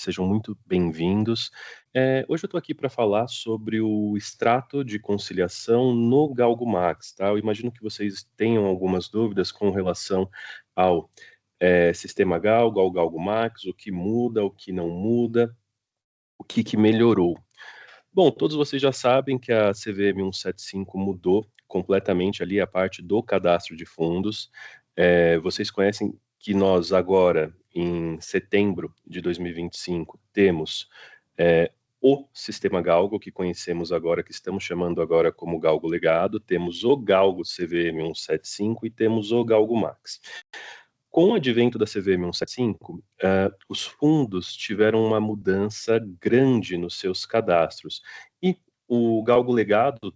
sejam muito bem-vindos. Hoje eu estou aqui para falar sobre o extrato de conciliação no GalgoMax, tá? Eu imagino que vocês tenham algumas dúvidas com relação ao sistema Galgo, ao GalgoMax, o que muda, o que não muda, o que melhorou. Bom, todos vocês já sabem que a CVM 175 mudou completamente ali a parte do cadastro de fundos. Vocês conhecem que nós agora, em setembro de 2025, temos o sistema Galgo, que conhecemos agora, que estamos chamando agora como Galgo Legado, temos o Galgo CVM 175 e temos o Galgo Max. Com o advento da CVM 175, os fundos tiveram uma mudança grande nos seus cadastros. E o Galgo Legado,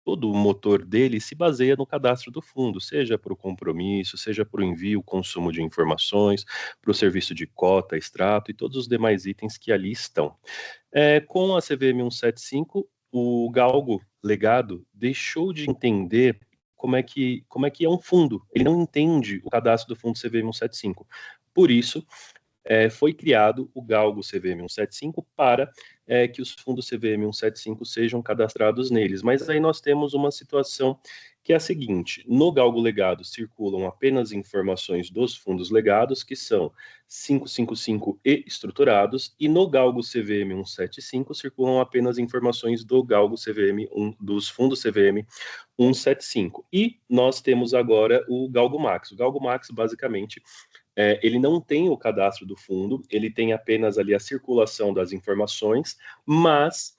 todo o motor dele se baseia no cadastro do fundo, seja para o compromisso, seja para o envio, consumo de informações, para o serviço de cota, extrato e todos os demais itens que ali estão. Com a CVM 175, o Galgo Legado deixou de entender como é que é um fundo. Ele não entende o cadastro do fundo CVM 175. Por isso, foi criado o Galgo CVM 175 para que os fundos CVM 175 sejam cadastrados neles. Mas aí nós temos uma situação que é a seguinte: no Galgo Legado circulam apenas informações dos fundos legados, que são 555 e estruturados, e no Galgo CVM 175 circulam apenas informações do Galgo CVM dos fundos CVM 175. E nós temos agora o Galgo Max. O Galgo Max, basicamente, ele não tem o cadastro do fundo, ele tem apenas ali a circulação das informações, mas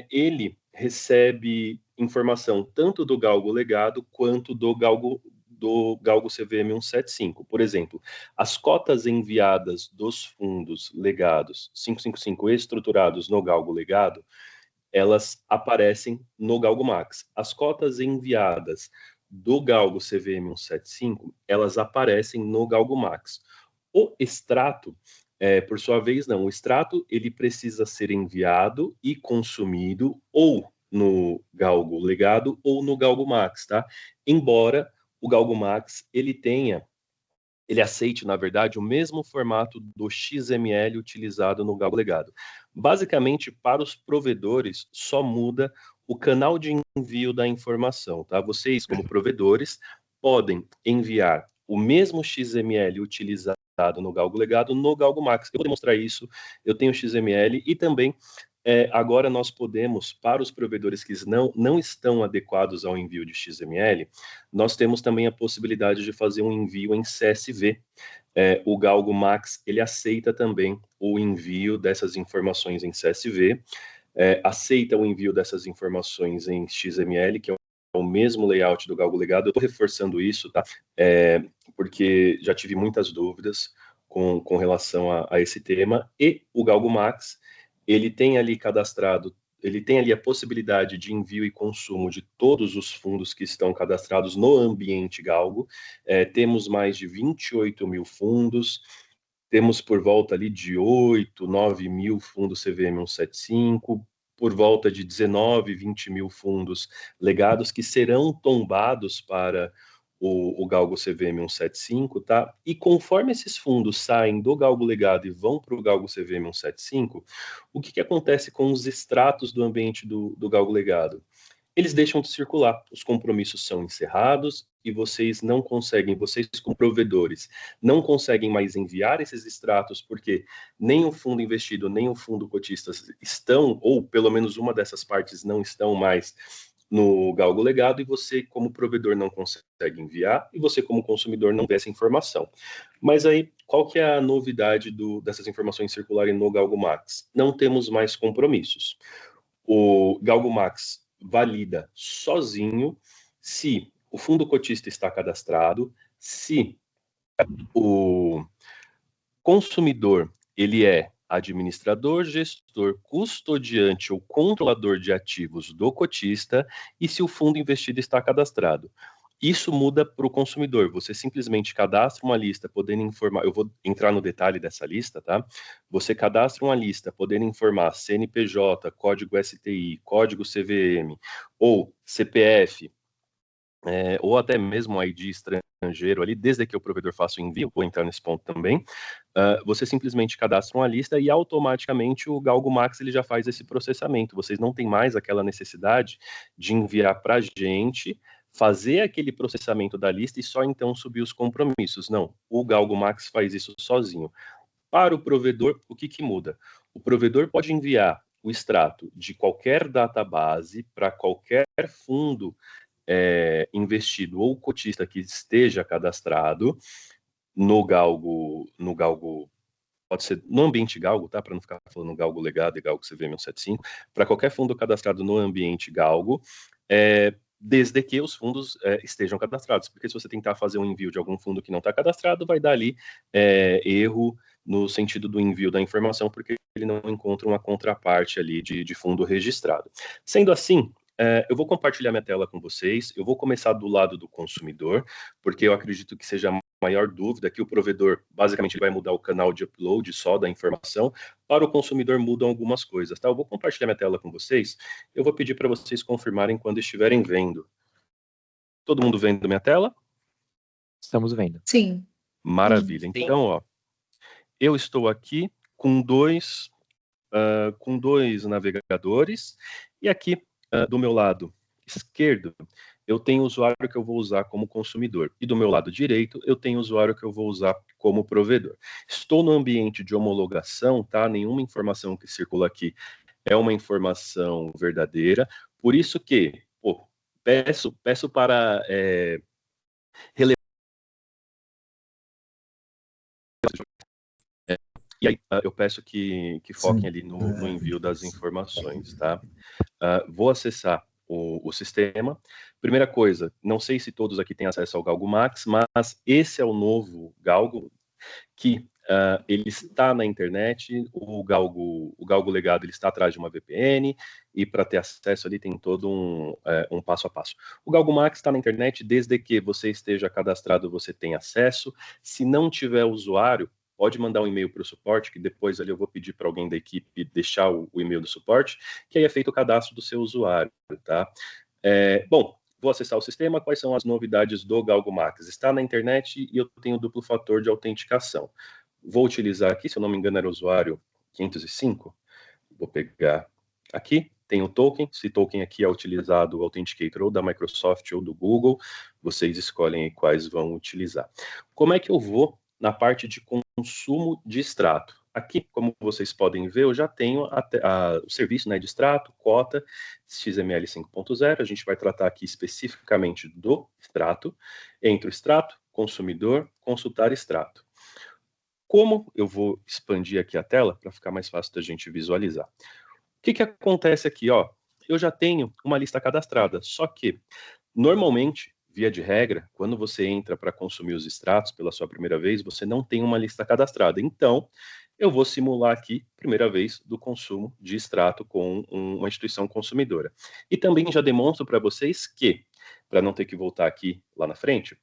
ele recebe informação tanto do Galgo Legado quanto do Galgo CVM 175. Por exemplo, as cotas enviadas dos fundos legados 555 estruturados no Galgo Legado, elas aparecem no Galgo Max. As cotas enviadas do Galgo CVM 175, elas aparecem no Galgo Max. O extrato, por sua vez, não. O extrato, ele precisa ser enviado e consumido ou no Galgo Legado ou no Galgo Max, tá? Embora o Galgo Max, ele aceite, na verdade, o mesmo formato do XML utilizado no Galgo Legado. Basicamente, para os provedores, só muda o canal de envio da informação, tá? Vocês, como provedores, podem enviar o mesmo XML utilizado no Galgo Legado no Galgo Max. Eu vou demonstrar isso, eu tenho XML e também agora nós podemos, para os provedores que não estão adequados ao envio de XML, nós temos também a possibilidade de fazer um envio em CSV. O Galgo Max, ele aceita também o envio dessas informações em CSV, aceita o envio dessas informações em XML, que é o mesmo layout do Galgo Legado. Eu estou reforçando isso, tá? Porque já tive muitas dúvidas com relação a esse tema. E o Galgo Max, ele tem ali cadastrado, ele tem ali a possibilidade de envio e consumo de todos os fundos que estão cadastrados no ambiente Galgo. Temos mais de 28 mil fundos, temos por volta ali de 8, 9 mil fundos CVM 175, por volta de 19, 20 mil fundos legados que serão tombados para o Galgo CVM 175, tá? E conforme esses fundos saem do Galgo Legado e vão para o Galgo CVM 175, o que acontece com os extratos do ambiente do Galgo Legado? Eles deixam de circular, os compromissos são encerrados e vocês não conseguem, vocês como provedores, não conseguem mais enviar esses extratos porque nem o fundo investido, nem o fundo cotistas estão, ou pelo menos uma dessas partes não estão mais no Galgo Legado, e você como provedor não consegue enviar e você como consumidor não vê essa informação. Mas aí, qual que é a novidade dessas informações circularem no Galgo Max? Não temos mais compromissos. O Galgo Max valida sozinho se o fundo cotista está cadastrado, se o consumidor ele é administrador, gestor, custodiante ou controlador de ativos do cotista e se o fundo investido está cadastrado. Isso muda para o consumidor. Você simplesmente cadastra uma lista podendo informar. Eu vou entrar no detalhe dessa lista, tá? Você cadastra uma lista podendo informar CNPJ, código STI, código CVM ou CPF, ou até mesmo ID estrangeiro estrangeiro ali, desde que o provedor faça o envio, vou entrar nesse ponto também, você simplesmente cadastra uma lista e automaticamente o Galgo Max ele já faz esse processamento. Vocês não têm mais aquela necessidade de enviar para a gente, fazer aquele processamento da lista e só então subir os compromissos. Não, o Galgo Max faz isso sozinho. Para o provedor, o que muda? O provedor pode enviar o extrato de qualquer database para qualquer fundo investido ou cotista que esteja cadastrado no Galgo, pode ser no ambiente Galgo, tá? Para não ficar falando Galgo legado e Galgo CVM 175, para qualquer fundo cadastrado no ambiente Galgo, desde que os fundos estejam cadastrados. Porque se você tentar fazer um envio de algum fundo que não está cadastrado, vai dar ali erro no sentido do envio da informação, porque ele não encontra uma contraparte ali de fundo registrado. Sendo assim, eu vou compartilhar minha tela com vocês, eu vou começar do lado do consumidor, porque eu acredito que seja a maior dúvida, que o provedor, basicamente, vai mudar o canal de upload só da informação, para o consumidor mudam algumas coisas, tá? Eu vou compartilhar minha tela com vocês, eu vou pedir para vocês confirmarem quando estiverem vendo. Todo mundo vendo minha tela? Estamos vendo. Sim. Maravilha. Sim. Então, ó, eu estou aqui com dois navegadores, e aqui do meu lado esquerdo, eu tenho o usuário que eu vou usar como consumidor, e do meu lado direito, eu tenho o usuário que eu vou usar como provedor. Estou no ambiente de homologação, tá? Nenhuma informação que circula aqui é uma informação verdadeira, por isso que, peço para relevar. E aí, eu peço que foquem ali no envio das informações, tá? Vou acessar o sistema. Primeira coisa, não sei se todos aqui têm acesso ao Galgo Max, mas esse é o novo Galgo, que ele está na internet, o Galgo legado ele está atrás de uma VPN, e para ter acesso ali tem todo um passo a passo. O Galgo Max está na internet, desde que você esteja cadastrado, você tem acesso. Se não tiver usuário, pode mandar um e-mail para o suporte, que depois ali eu vou pedir para alguém da equipe deixar o e-mail do suporte, que aí é feito o cadastro do seu usuário, tá? Bom, vou acessar o sistema. Quais são as novidades do Galgo Max? Está na internet e eu tenho duplo fator de autenticação. Vou utilizar aqui, se eu não me engano era o usuário 505. Vou pegar aqui, tem o token. Se token aqui é utilizado o Authenticator ou da Microsoft ou do Google, vocês escolhem quais vão utilizar. Como é que eu vou na parte de consumo de extrato? Aqui, como vocês podem ver, eu já tenho o serviço, né, de extrato, cota, XML 5.0. A gente vai tratar aqui especificamente do extrato. Entre o extrato, consumidor, consultar extrato. Como eu vou expandir aqui a tela para ficar mais fácil da gente visualizar? O que acontece aqui? Ó, eu já tenho uma lista cadastrada, só que, normalmente, via de regra, quando você entra para consumir os extratos pela sua primeira vez, você não tem uma lista cadastrada. Então, eu vou simular aqui, primeira vez, do consumo de extrato com uma instituição consumidora. E também já demonstro para vocês que, para não ter que voltar aqui lá na frente,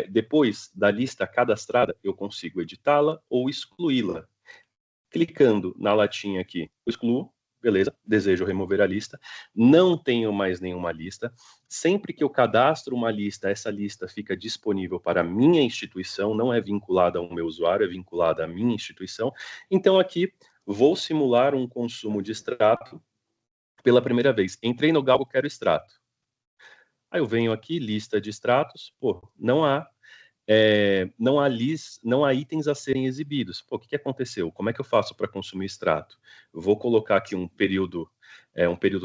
depois da lista cadastrada, eu consigo editá-la ou excluí-la. Clicando na latinha aqui, eu excluo, beleza, desejo remover a lista, não tenho mais nenhuma lista. Sempre que eu cadastro uma lista, essa lista fica disponível para a minha instituição, não é vinculada ao meu usuário, é vinculada à minha instituição. Então aqui, vou simular um consumo de extrato pela primeira vez. Entrei no Galgo, quero extrato. Aí eu venho aqui, lista de extratos, não há itens a serem exibidos. O que aconteceu? Como é que eu faço para consumir extrato? Eu vou colocar aqui um período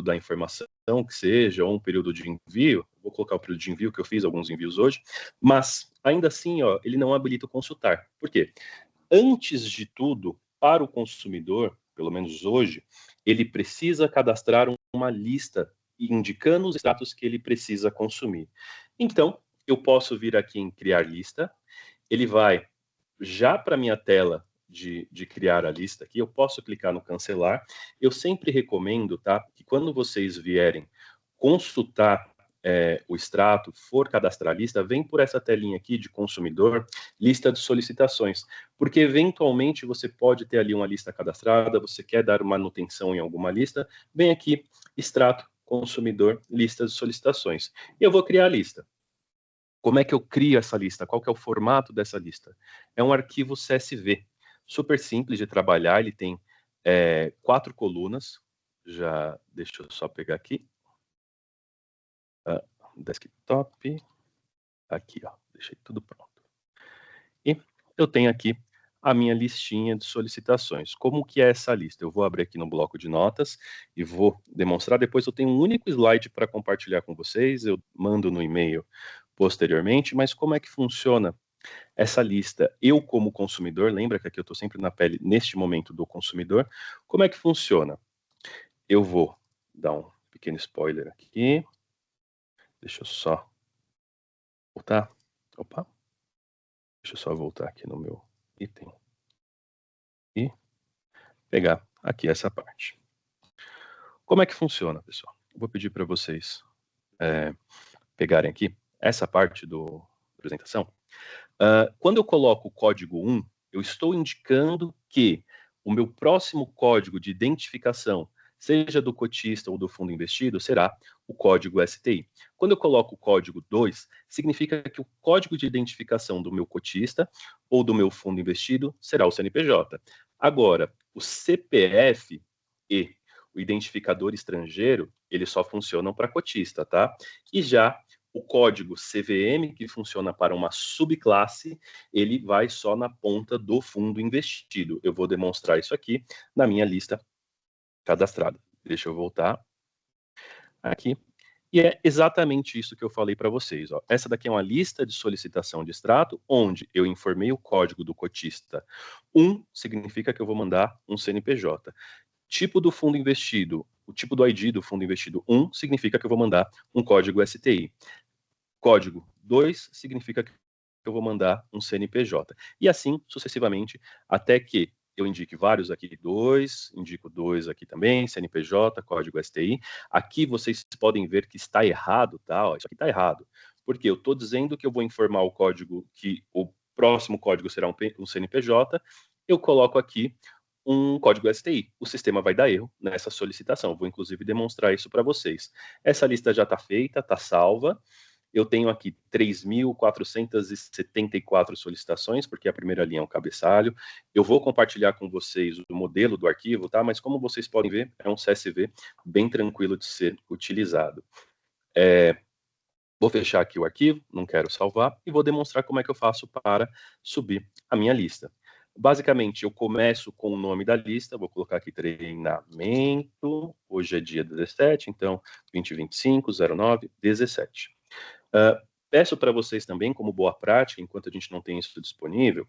da informação, que seja, ou um período de envio. Vou colocar o período de envio, que eu fiz alguns envios hoje, mas ainda assim, ó, ele não habilita o consultar. Por quê? Antes de tudo, para o consumidor, pelo menos hoje, ele precisa cadastrar uma lista indicando os extratos que ele precisa consumir. Então, eu posso vir aqui em criar lista, ele vai já para a minha tela de criar a lista aqui, eu posso clicar no cancelar. Eu sempre recomendo, tá, que quando vocês vierem consultar o extrato, for cadastrar a lista, vem por essa telinha aqui de consumidor, lista de solicitações, porque eventualmente você pode ter ali uma lista cadastrada, você quer dar manutenção em alguma lista, vem aqui, extrato, consumidor, lista de solicitações. E eu vou criar a lista. Como é que eu crio essa lista? Qual que é o formato dessa lista? É um arquivo CSV, super simples de trabalhar, ele tem 4 colunas, deixa eu só pegar aqui, desktop, aqui, ó, deixei tudo pronto. E eu tenho aqui a minha listinha de solicitações. Como que é essa lista? Eu vou abrir aqui no bloco de notas e vou demonstrar. Depois eu tenho um único slide para compartilhar com vocês, eu mando no e-mail posteriormente, mas como é que funciona essa lista? Eu, como consumidor, lembra que aqui eu estou sempre na pele, neste momento, do consumidor, como é que funciona? Eu vou dar um pequeno spoiler aqui, deixa eu só voltar, opa, deixa eu só voltar aqui no meu item e pegar aqui essa parte. Como é que funciona, pessoal? Vou pedir para vocês pegarem aqui essa parte da apresentação. Quando eu coloco o código 1, eu estou indicando que o meu próximo código de identificação, seja do cotista ou do fundo investido, será o código STI. Quando eu coloco o código 2, significa que o código de identificação do meu cotista ou do meu fundo investido será o CNPJ. Agora, o CPF e o identificador estrangeiro, eles só funcionam para cotista, tá? E já o código CVM, que funciona para uma subclasse, ele vai só na ponta do fundo investido. Eu vou demonstrar isso aqui na minha lista cadastrada. Deixa eu voltar aqui. E é exatamente isso que eu falei para vocês. Ó. Essa daqui é uma lista de solicitação de extrato, onde eu informei o código do cotista. 1 significa que eu vou mandar um CNPJ. Tipo do fundo investido, o tipo do ID do fundo investido 1 significa que eu vou mandar um código STI. Código 2 significa que eu vou mandar um CNPJ. E assim sucessivamente, até que eu indique vários aqui, 2, indico 2 aqui também, CNPJ, código STI. Aqui vocês podem ver que está errado, tá? Ó, isso aqui está errado. Porque eu estou dizendo que eu vou informar o código, que o próximo código será um CNPJ, eu coloco aqui um código STI. O sistema vai dar erro nessa solicitação. Vou, inclusive, demonstrar isso para vocês. Essa lista já está feita, está salva. Eu tenho aqui 3.474 solicitações, porque a primeira linha é um cabeçalho. Eu vou compartilhar com vocês o modelo do arquivo, tá? Mas como vocês podem ver, é um CSV bem tranquilo de ser utilizado. Vou fechar aqui o arquivo, não quero salvar, e vou demonstrar como é que eu faço para subir a minha lista. Basicamente, eu começo com o nome da lista, vou colocar aqui treinamento, hoje é dia 17, então 2025, 09, 17. Peço para vocês também, como boa prática, enquanto a gente não tem isso disponível,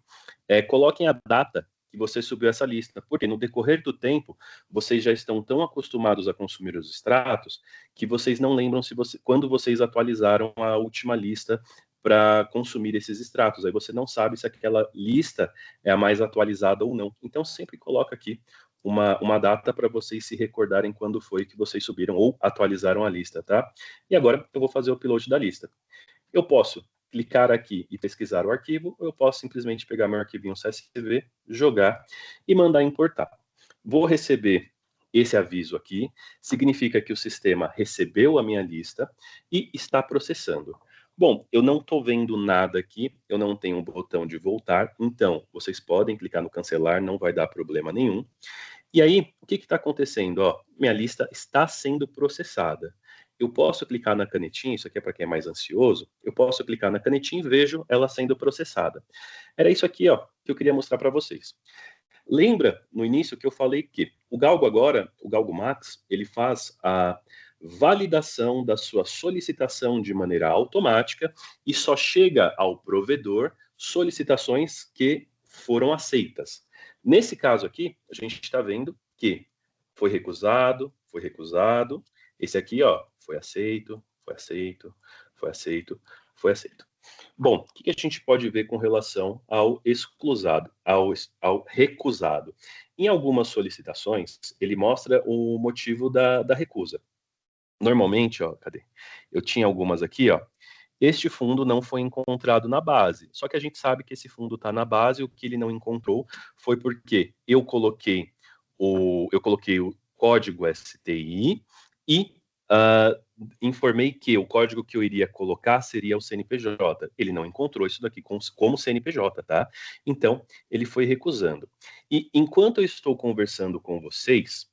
coloquem a data que você subiu essa lista, porque no decorrer do tempo, vocês já estão tão acostumados a consumir os extratos, que vocês não lembram quando vocês atualizaram a última lista para consumir esses extratos. Aí você não sabe se aquela lista é a mais atualizada ou não. Então, sempre coloca aqui uma data para vocês se recordarem quando foi que vocês subiram ou atualizaram a lista, tá? E agora eu vou fazer o upload da lista. Eu posso clicar aqui e pesquisar o arquivo, ou eu posso simplesmente pegar meu arquivinho CSV, jogar e mandar importar. Vou receber esse aviso aqui, significa que o sistema recebeu a minha lista e está processando. Bom, eu não estou vendo nada aqui, eu não tenho um botão de voltar, então vocês podem clicar no cancelar, não vai dar problema nenhum. E aí, o que está acontecendo? Ó, minha lista está sendo processada. Eu posso clicar na canetinha, isso aqui é para quem é mais ansioso, eu posso clicar na canetinha e vejo ela sendo processada. Era isso aqui, ó, que eu queria mostrar para vocês. Lembra no início que eu falei que o Galgo agora, o Galgo Max, ele faz a validação da sua solicitação de maneira automática e só chega ao provedor solicitações que foram aceitas. Nesse caso aqui, a gente está vendo que foi recusado, foi recusado. Esse aqui, ó, foi aceito, foi aceito, foi aceito, foi aceito. Bom, o que a gente pode ver com relação ao exclusado, ao recusado? Em algumas solicitações, ele mostra o motivo da recusa. Normalmente, ó, cadê? Eu tinha algumas aqui, ó. Este fundo não foi encontrado na base. Só que a gente sabe que esse fundo está na base. O que ele não encontrou foi porque eu coloquei o código STI e informei que o código que eu iria colocar seria o CNPJ. Ele não encontrou isso daqui como CNPJ, tá? Então, ele foi recusando. E enquanto eu estou conversando com vocês,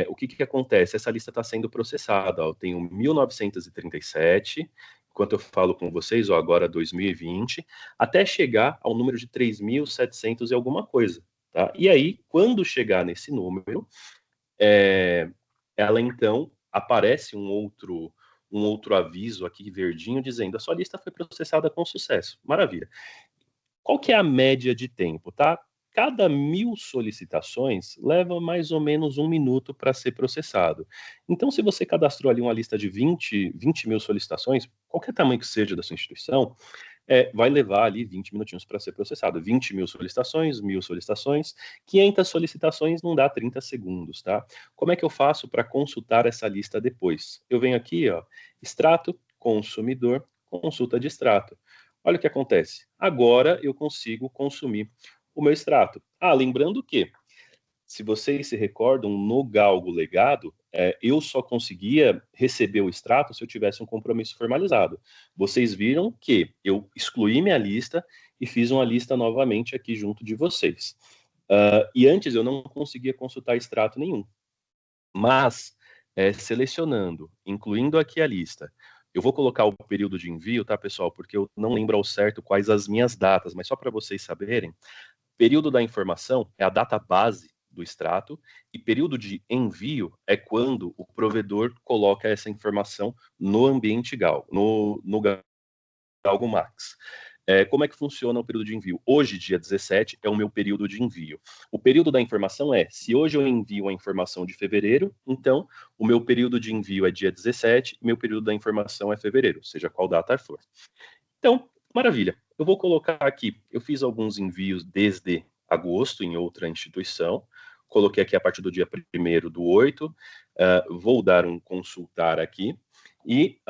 o que acontece? Essa lista está sendo processada. Ó, eu tenho 1937, enquanto eu falo com vocês, ó, agora 2020, até chegar ao número de 3.700 e alguma coisa. Tá? E aí, quando chegar nesse número, ela então aparece um outro aviso aqui verdinho dizendo: a sua lista foi processada com sucesso. Maravilha. Qual que é a média de tempo, tá? Cada 1.000 solicitações leva mais ou menos 1 minuto para ser processado. Então, se você cadastrou ali uma lista de 20 mil solicitações, qualquer tamanho que seja da sua instituição, vai levar ali 20 minutinhos para ser processado. 20 mil solicitações, 1.000 solicitações, 500 solicitações não dá 30 segundos, tá? Como é que eu faço para consultar essa lista depois? Eu venho aqui, ó, extrato, consumidor, consulta de extrato. Olha o que acontece. Agora eu consigo consumir o meu extrato. Lembrando que, se vocês se recordam, no Galgo Legado, eu só conseguia receber o extrato se eu tivesse um compromisso formalizado. Vocês viram que eu excluí minha lista e fiz uma lista novamente aqui junto de vocês. E antes eu não conseguia consultar extrato nenhum. Mas, selecionando, incluindo aqui a lista, eu vou colocar o período de envio, tá, pessoal? Porque eu não lembro ao certo quais as minhas datas, mas só para vocês saberem, período da informação é a data base do extrato e período de envio é quando o provedor coloca essa informação no ambiente Gal, no Galgo Max. Como é que funciona o período de envio? Hoje, dia 17, é o meu período de envio. O período da informação se hoje eu envio a informação de fevereiro, então o meu período de envio é dia 17, meu período da informação é fevereiro, seja qual data for. Então, maravilha. Eu vou colocar aqui, eu fiz alguns envios desde agosto em outra instituição, coloquei aqui a partir do dia 1º do 8, vou dar um consultar aqui, e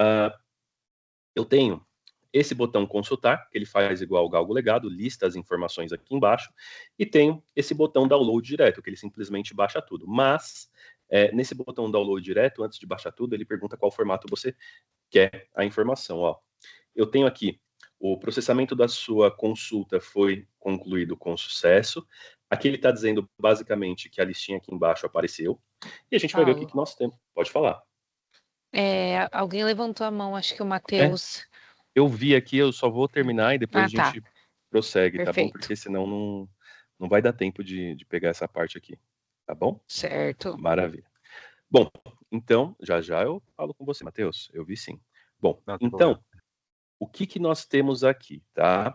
eu tenho esse botão consultar, que ele faz igual o Galgo Legado, lista as informações aqui embaixo, e tenho esse botão download direto, que ele simplesmente baixa tudo. Mas, nesse botão download direto, antes de baixar tudo, ele pergunta qual formato você quer a informação. Ó. Eu tenho aqui, o processamento da sua consulta foi concluído com sucesso. Aqui ele está dizendo, basicamente, que a listinha aqui embaixo apareceu, e a gente vai ver o que nós temos. Pode falar. Alguém levantou a mão, acho que o Matheus. Eu vi aqui, eu só vou terminar e depois a gente prossegue, Perfeito. tá bom? Porque senão não vai dar tempo de pegar essa parte aqui, tá bom? Certo. Maravilha. Bom, então, já eu falo com você, Matheus. Eu vi sim. Bom, então, o que nós temos aqui, tá?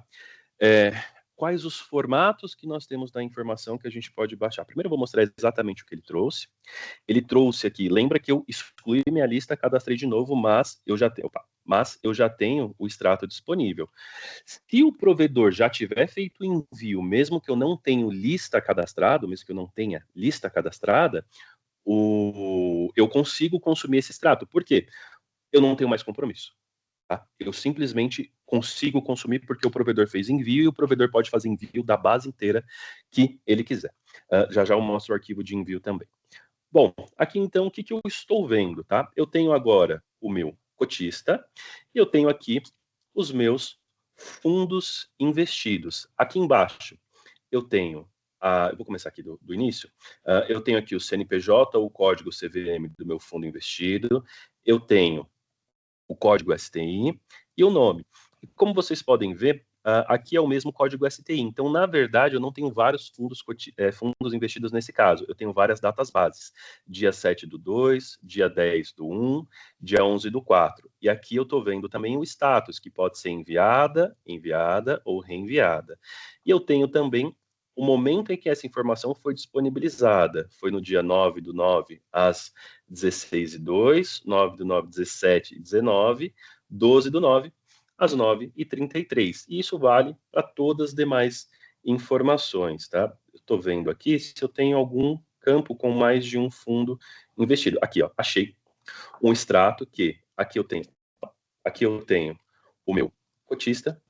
Quais os formatos que nós temos da informação que a gente pode baixar? Primeiro eu vou mostrar exatamente o que ele trouxe. Ele trouxe aqui, lembra que eu excluí minha lista, cadastrei de novo, mas eu já tenho o extrato disponível. Se o provedor já tiver feito o envio, mesmo que eu não tenha lista cadastrada, mesmo que eu não tenha lista cadastrada, eu consigo consumir esse extrato. Por quê? Eu não tenho mais compromisso. Tá? Eu simplesmente consigo consumir porque o provedor fez envio e o provedor pode fazer envio da base inteira que ele quiser. Já eu mostro o arquivo de envio também. Bom, aqui então o que eu estou vendo, tá? Eu tenho agora o meu cotista e eu tenho aqui os meus fundos investidos. Aqui embaixo eu tenho, eu vou começar aqui do início, eu tenho aqui o CNPJ, o código CVM do meu fundo investido, eu tenho o código STI e o nome. E como vocês podem ver, aqui é o mesmo código STI. Então, na verdade, eu não tenho vários fundos investidos nesse caso. Eu tenho várias datas bases. Dia 7/2, dia 10/1, dia 11/4. E aqui eu estou vendo também o status, que pode ser enviada ou reenviada. E eu tenho também o momento em que essa informação foi disponibilizada. Foi no dia 9/9, às 16h02, 9/9, 17h19, 12/9, às 9h33. E isso vale para todas as demais informações, tá? Estou vendo aqui se eu tenho algum campo com mais de um fundo investido. Aqui, ó, achei um extrato que aqui eu tenho o meu cotista,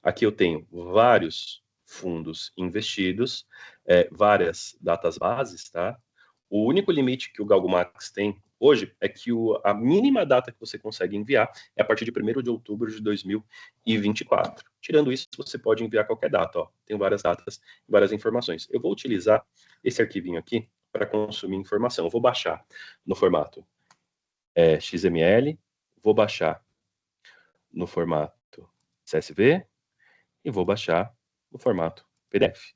aqui eu tenho vários fundos investidos, várias datas bases, tá? O único limite que o GalgoMax tem hoje é que a mínima data que você consegue enviar é a partir de 1º de outubro de 2024. Tirando isso, você pode enviar qualquer data. Ó. Tem várias datas, várias informações. Eu vou utilizar esse arquivinho aqui para consumir informação. Eu vou baixar no formato XML, vou baixar no formato CSV e vou baixar no formato PDF.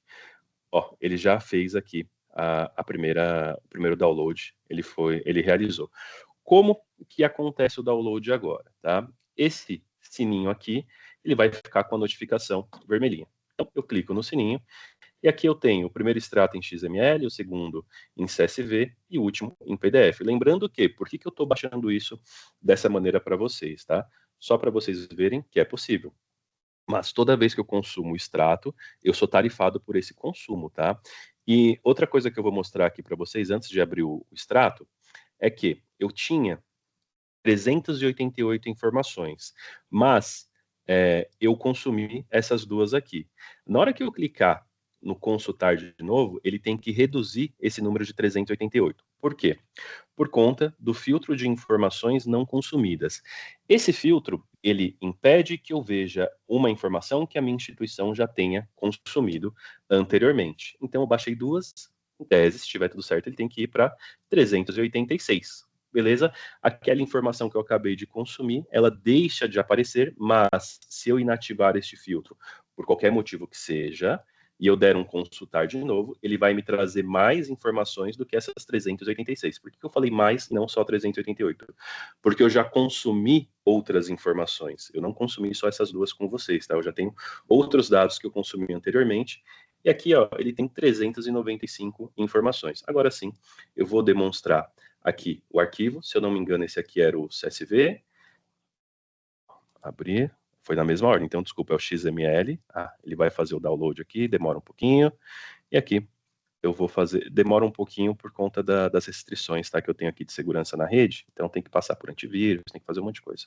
Ó, ele já fez aqui o primeiro download, ele realizou. Como que acontece o download agora, tá? Esse sininho aqui, ele vai ficar com a notificação vermelhinha. Então, eu clico no sininho, e aqui eu tenho o primeiro extrato em XML, o segundo em CSV e o último em PDF. Lembrando que, por que eu estou baixando isso dessa maneira para vocês, tá? Só para vocês verem que é possível. Mas toda vez que eu consumo o extrato, eu sou tarifado por esse consumo, tá? E outra coisa que eu vou mostrar aqui para vocês, antes de abrir o extrato, é que eu tinha 388 informações, mas eu consumi essas duas aqui. Na hora que eu clicar no consultar de novo, ele tem que reduzir esse número de 388. Por quê? Por conta do filtro de informações não consumidas. Esse filtro, ele impede que eu veja uma informação que a minha instituição já tenha consumido anteriormente. Então, eu baixei duas, em tese, se estiver tudo certo, ele tem que ir para 386. Beleza? Aquela informação que eu acabei de consumir, ela deixa de aparecer, mas se eu inativar este filtro, por qualquer motivo que seja, e eu der um consultar de novo, ele vai me trazer mais informações do que essas 386. Por que eu falei mais, não só 388? Porque eu já consumi outras informações. Eu não consumi só essas duas com vocês, tá? Eu já tenho outros dados que eu consumi anteriormente. E aqui, ó, ele tem 395 informações. Agora sim, eu vou demonstrar aqui o arquivo. Se eu não me engano, esse aqui era o CSV. Abrir. Foi na mesma ordem, então, desculpa, é o XML. Ele vai fazer o download aqui, demora um pouquinho. E aqui, eu vou fazer... Demora um pouquinho por conta das restrições, tá? Que eu tenho aqui de segurança na rede. Então, tem que passar por antivírus, tem que fazer um monte de coisa.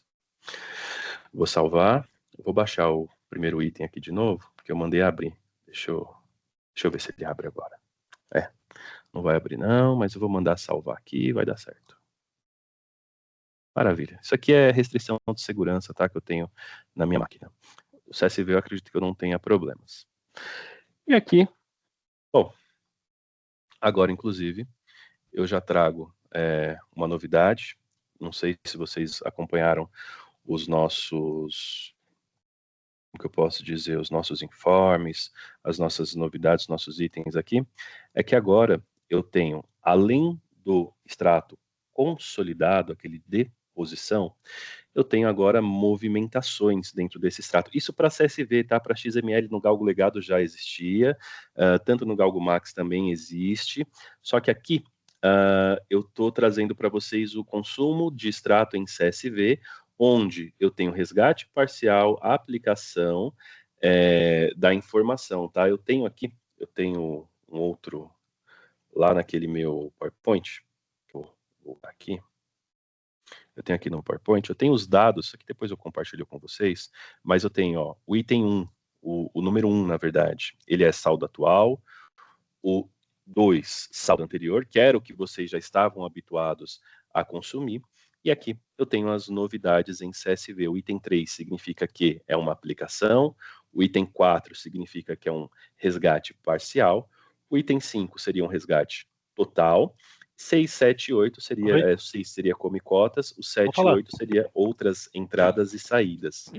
Vou salvar. Vou baixar o primeiro item aqui de novo, porque eu mandei abrir. Deixa eu ver se ele abre agora. Não vai abrir não, mas eu vou mandar salvar aqui e vai dar certo. Maravilha. Isso aqui é restrição de segurança, tá? Que eu tenho na minha máquina. O CSV eu acredito que eu não tenha problemas. E aqui, bom, agora inclusive, eu já trago uma novidade. Não sei se vocês acompanharam os nossos, como que eu posso dizer, os nossos informes, as nossas novidades, nossos itens aqui. É que agora eu tenho, além do extrato consolidado, aquele de posição, eu tenho agora movimentações dentro desse extrato. Isso para CSV, tá? Para XML no Galgo Legado já existia, tanto no Galgo Max também existe, só que aqui eu estou trazendo para vocês o consumo de extrato em CSV, onde eu tenho resgate parcial, aplicação da informação, tá? Eu tenho um outro lá naquele meu PowerPoint, vou voltar aqui. Eu tenho aqui no PowerPoint, eu tenho os dados, aqui depois eu compartilho com vocês, mas eu tenho, ó, o item 1, o número 1, na verdade, ele é saldo atual, o 2, saldo anterior, que era o que vocês já estavam habituados a consumir, e aqui eu tenho as novidades em CSV. O item 3 significa que é uma aplicação, o item 4 significa que é um resgate parcial, o item 5 seria um resgate total, 6, 7 e 8 seria, 6 seria come cotas, o 7 e 8 seria outras entradas e saídas.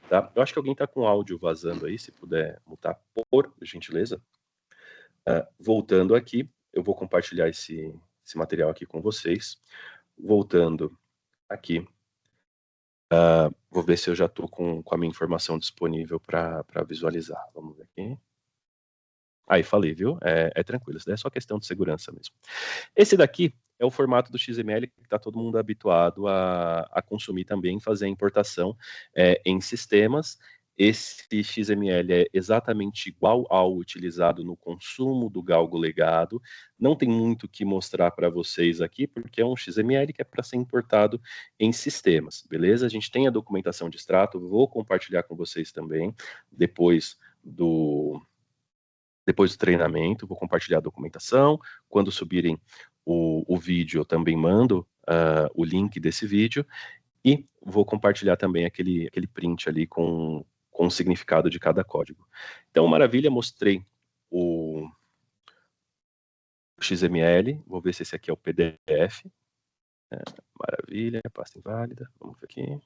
Tá? Eu acho que alguém está com áudio vazando aí, se puder mutar, por gentileza. Voltando aqui, eu vou compartilhar esse material aqui com vocês. Voltando aqui, vou ver se eu já estou com a minha informação disponível para visualizar. Vamos ver aqui. Aí falei, viu? É tranquilo, isso daí é só questão de segurança mesmo. Esse daqui é o formato do XML que está todo mundo habituado a consumir também, fazer a importação em sistemas. Esse XML é exatamente igual ao utilizado no consumo do Galgo Legado. Não tem muito o que mostrar para vocês aqui, porque é um XML que é para ser importado em sistemas, beleza? A gente tem a documentação de extrato, vou compartilhar com vocês também, depois do treinamento, vou compartilhar a documentação. Quando subirem o vídeo, eu também mando o link desse vídeo e vou compartilhar também aquele print ali com o significado de cada código. Então, maravilha, mostrei o XML, vou ver se esse aqui é o PDF. Maravilha, pasta inválida, vamos ver aqui.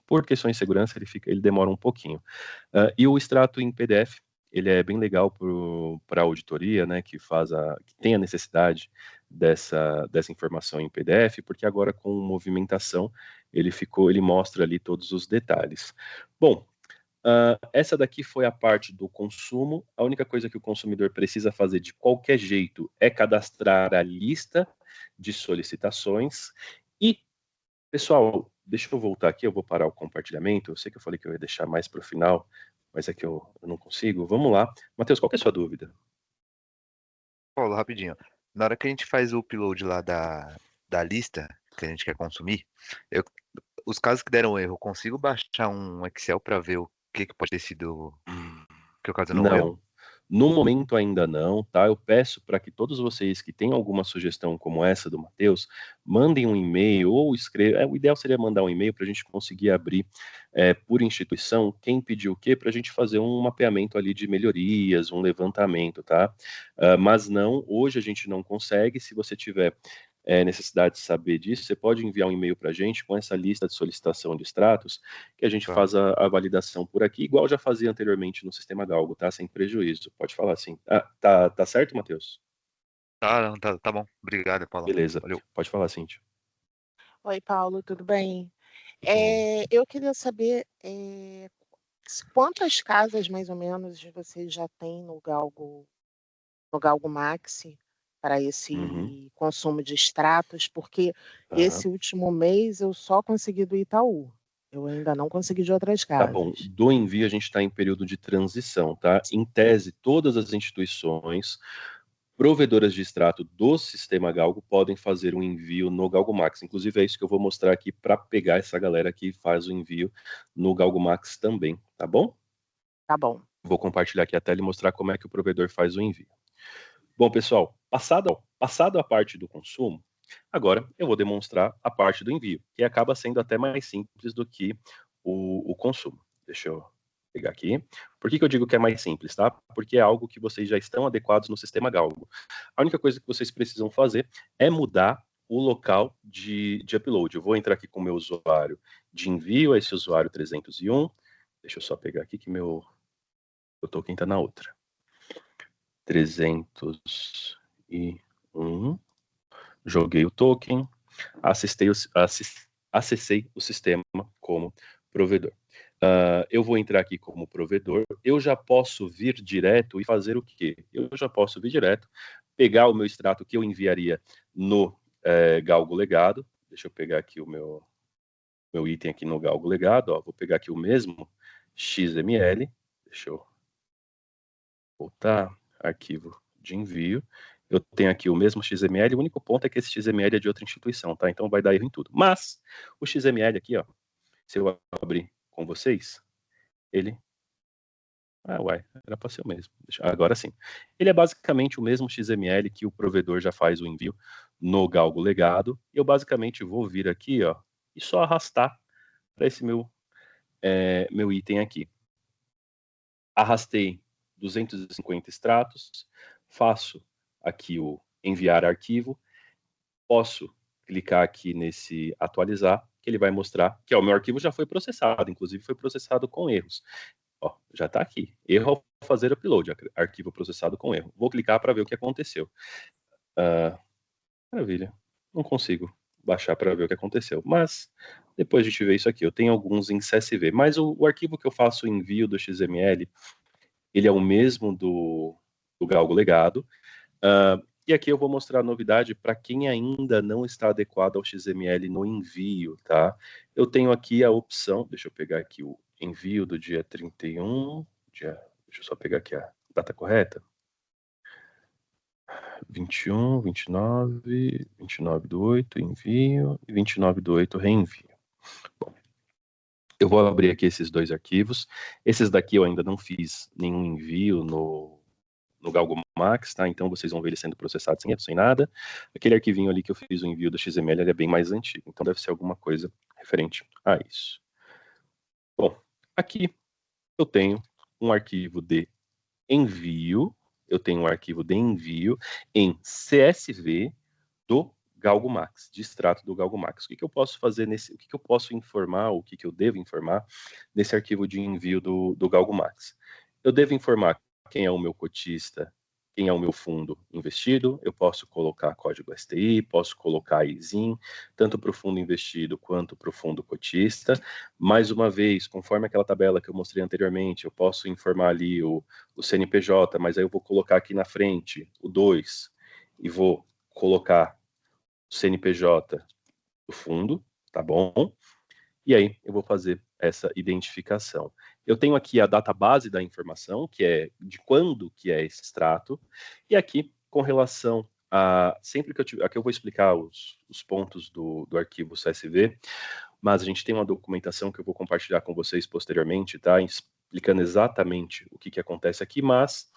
Por questões de segurança, ele demora um pouquinho. E o extrato em PDF, ele é bem legal para a auditoria, né, que tem a necessidade dessa informação em PDF, porque agora com movimentação ele mostra ali todos os detalhes. Bom, essa daqui foi a parte do consumo. A única coisa que o consumidor precisa fazer de qualquer jeito é cadastrar a lista de solicitações. E, pessoal, deixa eu voltar aqui, eu vou parar o compartilhamento. Eu sei que eu falei que eu ia deixar mais para o final, mas é que eu não consigo. Vamos lá. Matheus, qual que é a sua dúvida? Paulo, rapidinho. Na hora que a gente faz o upload lá da lista que a gente quer consumir, os casos que deram erro, eu consigo baixar um Excel para ver o que pode ter sido que ocasionou o erro? Não. No momento ainda não, tá? Eu peço para que todos vocês que têm alguma sugestão como essa do Matheus, mandem um e-mail ou escrevam. O ideal seria mandar um e-mail para a gente conseguir abrir por instituição quem pediu o quê, para a gente fazer um mapeamento ali de melhorias, um levantamento, tá? Mas não, hoje a gente não consegue. Se você tiver necessidade de saber disso, você pode enviar um e-mail para a gente com essa lista de solicitação de extratos, que a gente faz a validação por aqui, igual já fazia anteriormente no sistema Galgo, tá? Sem prejuízo. Pode falar assim. Tá certo, Matheus? Tá bom. Obrigado, Paulo. Beleza. Valeu. Pode falar, Cíntia. Oi, Paulo, tudo bem? Eu queria saber quantas casas, mais ou menos, vocês já têm no Galgo Maxi para esse consumo de extratos, porque esse último mês eu só consegui do Itaú. Eu ainda não consegui de outras casas. Tá bom. Do envio a gente está em período de transição, tá? Em tese, todas as instituições provedoras de extrato do sistema Galgo podem fazer um envio no Galgo Max. Inclusive é isso que eu vou mostrar aqui para pegar essa galera que faz o envio no Galgo Max também, tá bom? Tá bom. Vou compartilhar aqui a tela e mostrar como é que o provedor faz o envio. Bom, pessoal, passado a parte do consumo, agora eu vou demonstrar a parte do envio, que acaba sendo até mais simples do que o consumo. Deixa eu pegar aqui. Por que eu digo que é mais simples, tá? Porque é algo que vocês já estão adequados no sistema Galgo. A única coisa que vocês precisam fazer é mudar o local de upload. Eu vou entrar aqui com o meu usuário de envio, esse usuário 301. Deixa eu só pegar aqui que meu token está na outra. 301, joguei o token, acessei o sistema como provedor. Eu vou entrar aqui como provedor, eu já posso vir direto e fazer o quê? Eu já posso vir direto, pegar o meu extrato que eu enviaria no Galgo Legado, deixa eu pegar aqui o meu item aqui no Galgo Legado, ó, vou pegar aqui o mesmo XML, deixa eu voltar, arquivo de envio, eu tenho aqui o mesmo XML, o único ponto é que esse XML é de outra instituição, tá? Então vai dar erro em tudo. Mas o XML aqui, ó, se eu abrir com vocês, ele... era para ser o mesmo. Agora sim. Ele é basicamente o mesmo XML que o provedor já faz o envio no Galgo Legado. Eu basicamente vou vir aqui, ó, e só arrastar para esse meu item aqui. Arrastei 250 extratos, faço aqui o enviar arquivo, posso clicar aqui nesse atualizar, que ele vai mostrar que o meu arquivo já foi processado, inclusive foi processado com erros. Ó, já está aqui, erro ao fazer upload, arquivo processado com erro. Vou clicar para ver o que aconteceu. Maravilha, não consigo baixar para ver o que aconteceu, mas depois a gente vê isso aqui. Eu tenho alguns em CSV, mas o arquivo que eu faço o envio do XML, ele é o mesmo do Galgo Legado. E aqui eu vou mostrar a novidade para quem ainda não está adequado ao XML no envio, tá? Eu tenho aqui a opção, deixa eu pegar aqui o envio do dia 31, deixa eu só pegar aqui a data correta. 21, 29, 29/8, envio, e 29/8, reenvio. Bom, eu vou abrir aqui esses dois arquivos. Esses daqui eu ainda não fiz nenhum envio no no Galgo Max, tá? Então vocês vão ver ele sendo processado sem erro, sem nada. Aquele arquivinho ali que eu fiz o envio do XML, ele é bem mais antigo, então deve ser alguma coisa referente a isso. Bom, aqui eu tenho um arquivo de envio, em CSV do Galgo Max, de extrato do Galgo Max. O que eu posso fazer nesse, o que eu posso informar, o que eu devo informar nesse arquivo de envio do Galgo Max? Eu devo informar quem é o meu cotista, quem é o meu fundo investido, eu posso colocar código STI, posso colocar ISIN, tanto para o fundo investido quanto para o fundo cotista. Mais uma vez, conforme aquela tabela que eu mostrei anteriormente, eu posso informar ali o CNPJ, mas aí eu vou colocar aqui na frente o 2 e vou colocar o CNPJ do fundo, tá bom? E aí eu vou fazer essa identificação. Eu tenho aqui a database da informação, que é de quando que é esse extrato, e aqui com relação a, sempre que eu tiver, aqui eu vou explicar os pontos do arquivo CSV, mas a gente tem uma documentação que eu vou compartilhar com vocês posteriormente, tá? Explicando exatamente o que acontece aqui, mas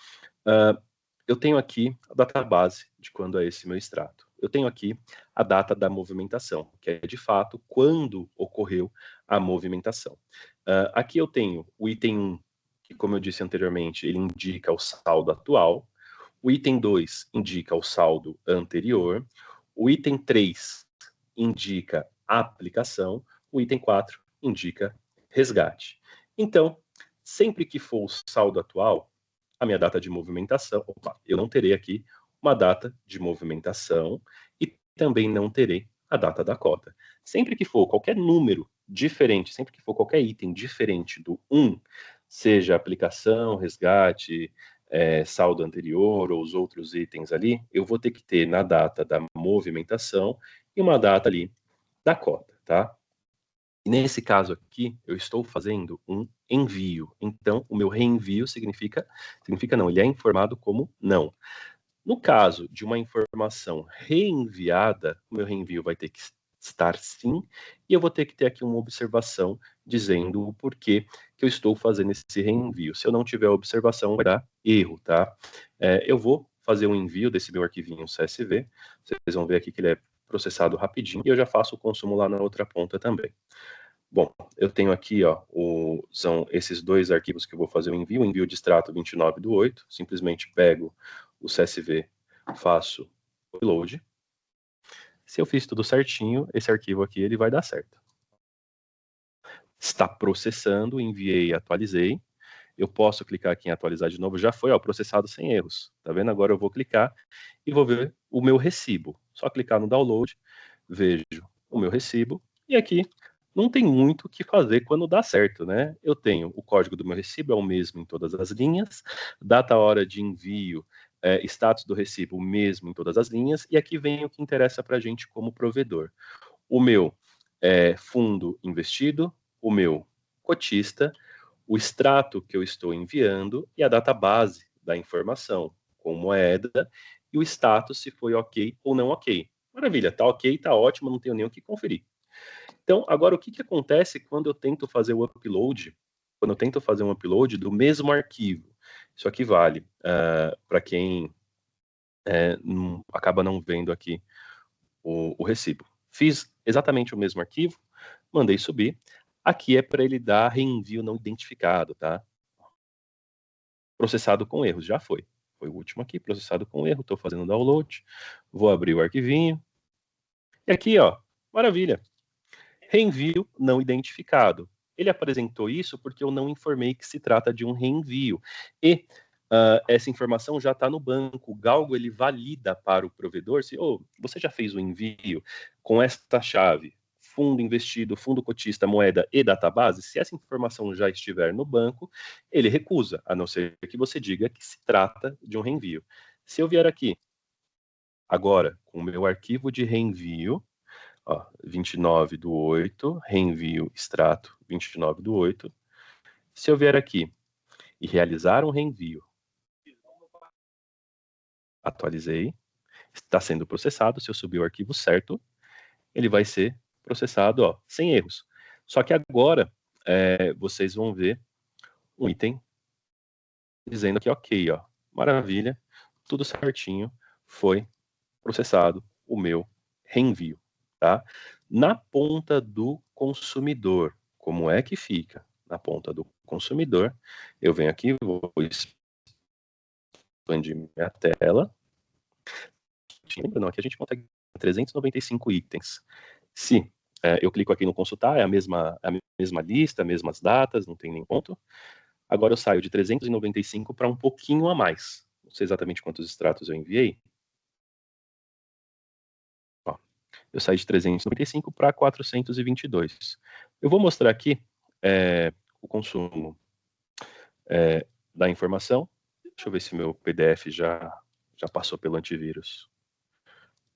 eu tenho aqui a database de quando é esse meu extrato. Eu tenho aqui a data da movimentação, que é de fato quando ocorreu a movimentação. Aqui eu tenho o item 1, que como eu disse anteriormente, ele indica o saldo atual. O item 2 indica o saldo anterior. O item 3 indica a aplicação. O item 4 indica resgate. Então, sempre que for o saldo atual, a minha data de movimentação, eu não terei aqui uma data de movimentação e também não terei a data da cota. Sempre que for qualquer número diferente, sempre que for qualquer item diferente do 1, seja aplicação, resgate, saldo anterior ou os outros itens ali, eu vou ter que ter na data da movimentação e uma data ali da cota, tá? E nesse caso aqui, eu estou fazendo um envio. Então, o meu reenvio significa não, ele é informado como não. No caso de uma informação reenviada, o meu reenvio vai ter que estar sim, e eu vou ter que ter aqui uma observação dizendo o porquê que eu estou fazendo esse reenvio. Se eu não tiver observação, vai dar erro, tá? Eu vou fazer um envio desse meu arquivinho CSV, vocês vão ver aqui que ele é processado rapidinho, e eu já faço o consumo lá na outra ponta também. Bom, eu tenho aqui, ó, são esses dois arquivos que eu vou fazer o envio de extrato 29/8, simplesmente pego o CSV, faço o upload. Se eu fiz tudo certinho, esse arquivo aqui ele vai dar certo. Está processando, enviei e atualizei. Eu posso clicar aqui em atualizar de novo, já foi, ó, processado sem erros. Tá vendo? Agora eu vou clicar e vou ver o meu recibo. Só clicar no download, vejo o meu recibo e aqui não tem muito o que fazer quando dá certo, né? Eu tenho o código do meu recibo, é o mesmo em todas as linhas, data, hora de envio, status do recibo, o mesmo em todas as linhas, e aqui vem o que interessa para a gente como provedor. O meu fundo investido, o meu cotista, o extrato que eu estou enviando e a database da informação com moeda e o status se foi ok ou não ok. Maravilha, tá ok, tá ótimo, não tenho nem o que conferir. Então, agora o que acontece quando eu tento fazer o upload? Quando eu tento fazer um upload do mesmo arquivo. Isso aqui vale para quem acaba não vendo aqui o recibo. Fiz exatamente o mesmo arquivo, mandei subir. Aqui é para ele dar reenvio não identificado, tá? Processado com erros, já foi. Foi o último aqui, processado com erro, estou fazendo download. Vou abrir o arquivinho. E aqui, ó, maravilha. Reenvio não identificado. Ele apresentou isso porque eu não informei que se trata de um reenvio. E essa informação já está no banco. O Galgo ele valida para o provedor se você já fez o envio com esta chave, fundo investido, fundo cotista, moeda e database. Se essa informação já estiver no banco, ele recusa, a não ser que você diga que se trata de um reenvio. Se eu vier aqui agora com o meu arquivo de reenvio, 29/8, reenvio extrato 29/8. Se eu vier aqui e realizar um reenvio, atualizei, está sendo processado. Se eu subir o arquivo certo, ele vai ser processado, sem erros. Só que agora vocês vão ver um item dizendo que ok, maravilha, tudo certinho, foi processado o meu reenvio, tá? Na ponta do consumidor, como é que fica? Na ponta do consumidor, eu venho aqui, vou expandir minha tela. Lembra, não, aqui a gente consegue 395 itens. Se eu clico aqui no consultar, é a mesma lista, mesmas datas, não tem nem ponto. Agora eu saio de 395 para um pouquinho a mais. Não sei exatamente quantos extratos eu enviei. Ó, eu saí de 395 para 422. Eu vou mostrar aqui o consumo da informação. Deixa eu ver se meu PDF já passou pelo antivírus.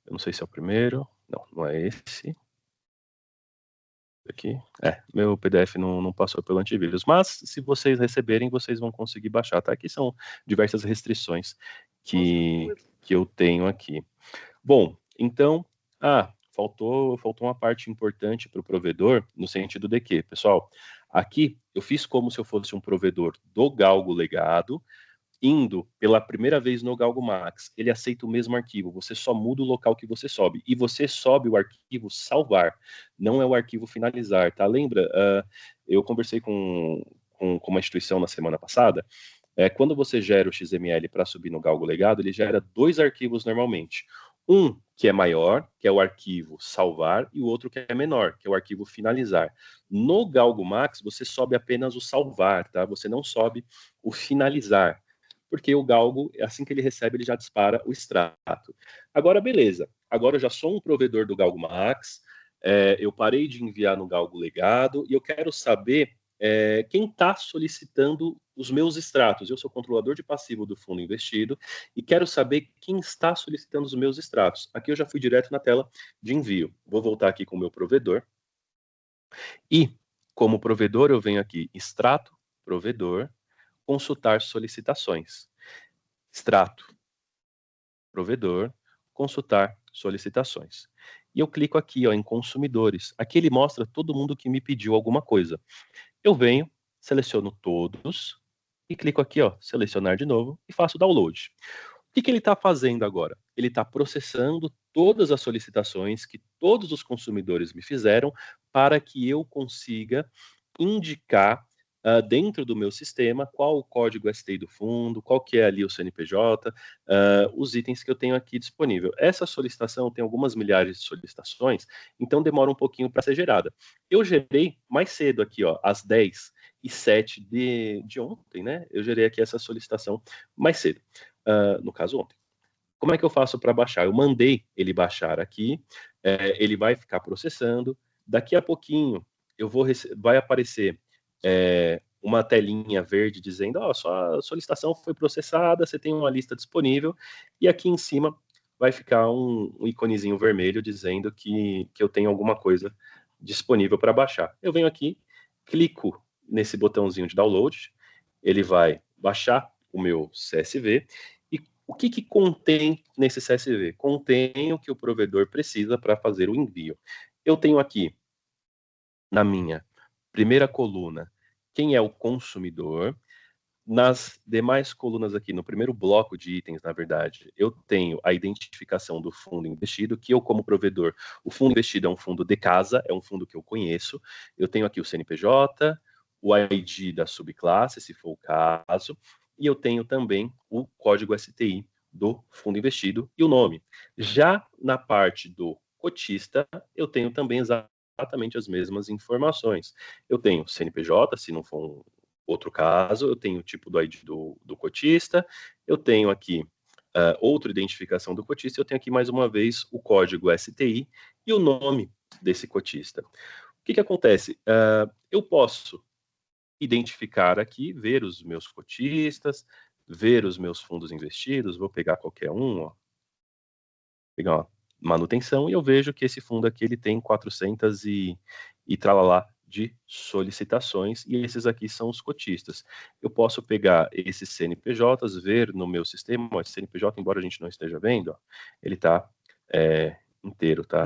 Eu não sei se é o primeiro. Não, não é esse. Aqui. Meu PDF não passou pelo antivírus. Mas, se vocês receberem, vocês vão conseguir baixar, tá? Aqui são diversas restrições que eu tenho aqui. Bom, então, faltou uma parte importante para o provedor, no sentido de que, pessoal, aqui eu fiz como se eu fosse um provedor do Galgo legado, indo pela primeira vez no Galgo Max, ele aceita o mesmo arquivo, você só muda o local que você sobe, e você sobe o arquivo salvar, não é o arquivo finalizar, tá? Lembra? Eu conversei com uma instituição na semana passada, quando você gera o XML para subir no Galgo legado, ele gera 2 arquivos normalmente. Um que é maior, que é o arquivo salvar, e o outro que é menor, que é o arquivo finalizar. No Galgo Max, você sobe apenas o salvar, tá? Você não sobe o finalizar, porque o Galgo, assim que ele recebe, ele já dispara o extrato. Agora, beleza. Agora eu já sou um provedor do Galgo Max, eu parei de enviar no Galgo legado, e eu quero saber quem está solicitando os meus extratos. Eu sou controlador de passivo do fundo investido e quero saber quem está solicitando os meus extratos. Aqui eu já fui direto na tela de envio. Vou voltar aqui com o meu provedor. E, como provedor, eu venho aqui, extrato, provedor, consultar solicitações. Extrato, provedor, consultar solicitações. E eu clico aqui em consumidores. Aqui ele mostra todo mundo que me pediu alguma coisa. Eu venho, seleciono todos e clico aqui, selecionar de novo e faço download. O que ele está fazendo agora? Ele está processando todas as solicitações que todos os consumidores me fizeram para que eu consiga indicar dentro do meu sistema qual o código STI do fundo, qual que é ali o CNPJ, os itens que eu tenho aqui disponível. Essa solicitação tem algumas milhares de solicitações, então demora um pouquinho para ser gerada. Eu gerei mais cedo aqui, às 10h07 de ontem, né? Eu gerei aqui essa solicitação mais cedo, no caso ontem. Como é que eu faço para baixar? Eu mandei ele baixar aqui, ele vai ficar processando, daqui a pouquinho vai aparecer uma telinha verde dizendo, sua solicitação foi processada, você tem uma lista disponível, e aqui em cima vai ficar um iconezinho vermelho dizendo que eu tenho alguma coisa disponível para baixar. Eu venho aqui, clico nesse botãozinho de download, ele vai baixar o meu CSV, e o que contém nesse CSV? Contém o que o provedor precisa para fazer o envio. Eu tenho aqui, na minha primeira coluna, quem é o consumidor. Nas demais colunas aqui, no primeiro bloco de itens, na verdade, eu tenho a identificação do fundo investido, que eu, como provedor, o fundo investido é um fundo de casa, é um fundo que eu conheço. Eu tenho aqui o CNPJ, o ID da subclasse, se for o caso, e eu tenho também o código STI do fundo investido e o nome. Já na parte do cotista, eu tenho também exatamente as mesmas informações. Eu tenho CNPJ, se não for outro caso, eu tenho o tipo do ID do cotista, eu tenho aqui outra identificação do cotista, eu tenho aqui mais uma vez o código STI e o nome desse cotista. O que acontece? Eu posso identificar aqui, ver os meus cotistas, ver os meus fundos investidos, vou pegar qualquer um, pegar uma manutenção, e eu vejo que esse fundo aqui ele tem 400 e tralalá de solicitações, e esses aqui são os cotistas. Eu posso pegar esses CNPJs, ver no meu sistema, esse CNPJ, embora a gente não esteja vendo, ele está inteiro, tá?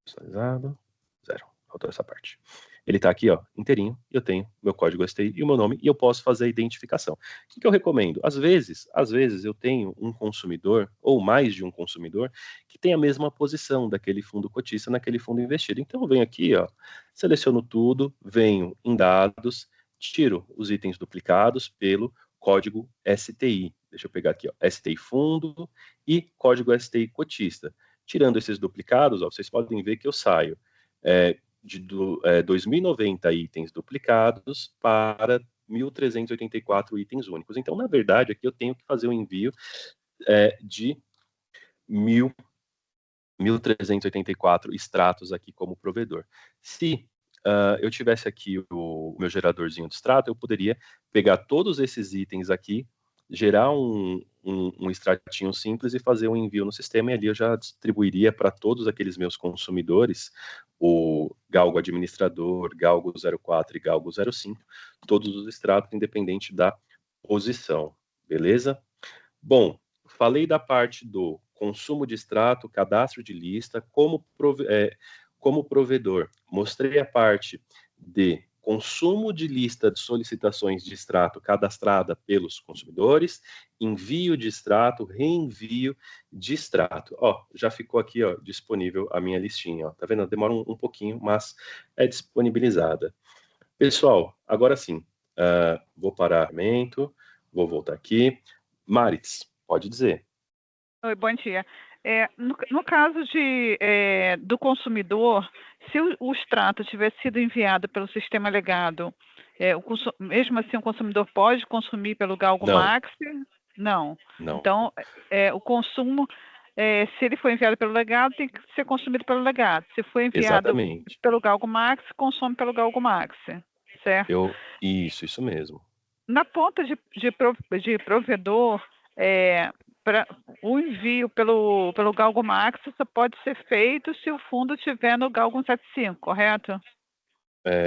Personalizado, 0, faltou essa parte. Ele está aqui, ó, inteirinho, eu tenho meu código STI e o meu nome, e eu posso fazer a identificação. O que eu recomendo? Às vezes eu tenho um consumidor, ou mais de um consumidor, que tem a mesma posição daquele fundo cotista naquele fundo investido. Então eu venho aqui, ó, seleciono tudo, venho em dados, tiro os itens duplicados pelo código STI. Deixa eu pegar aqui, ó, STI fundo e código STI cotista. Tirando esses duplicados, ó, vocês podem ver que eu saio de 2.090 itens duplicados para 1.384 itens únicos. Então, na verdade, aqui eu tenho que fazer o envio de 1.384 extratos aqui como provedor. Se eu tivesse aqui o meu geradorzinho de extrato, eu poderia pegar todos esses itens aqui, gerar um extratinho simples e fazer um envio no sistema, e ali eu já distribuiria para todos aqueles meus consumidores, o Galgo administrador, Galgo 04 e Galgo 05, todos os extratos, independente da posição, beleza? Bom, falei da parte do consumo de extrato, cadastro de lista, como provedor. Mostrei a parte de consumo de lista de solicitações de extrato cadastrada pelos consumidores, envio de extrato, reenvio de extrato. Ó, já ficou aqui, ó, disponível a minha listinha, ó. Tá vendo? Demora um pouquinho, mas é disponibilizada. Pessoal, agora sim, vou parar o momento, vou voltar aqui. Maris, pode dizer. Oi, bom dia. No caso do consumidor, se o extrato tivesse sido enviado pelo sistema legado, mesmo assim o consumidor pode consumir pelo Galgo Max? Não. Então, o consumo, se ele for enviado pelo legado, tem que ser consumido pelo legado. Se for enviado pelo Galgo Max, consome pelo Galgo Max, certo? Isso mesmo. Na ponta de provedor, o envio pelo Galgo Max só pode ser feito se o fundo estiver no Galgo 175, correto?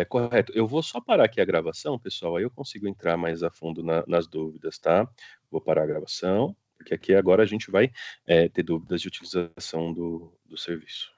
Correto. Eu vou só parar aqui a gravação, pessoal, aí eu consigo entrar mais a fundo nas dúvidas, tá? Vou parar a gravação, porque aqui agora a gente vai ter dúvidas de utilização do serviço.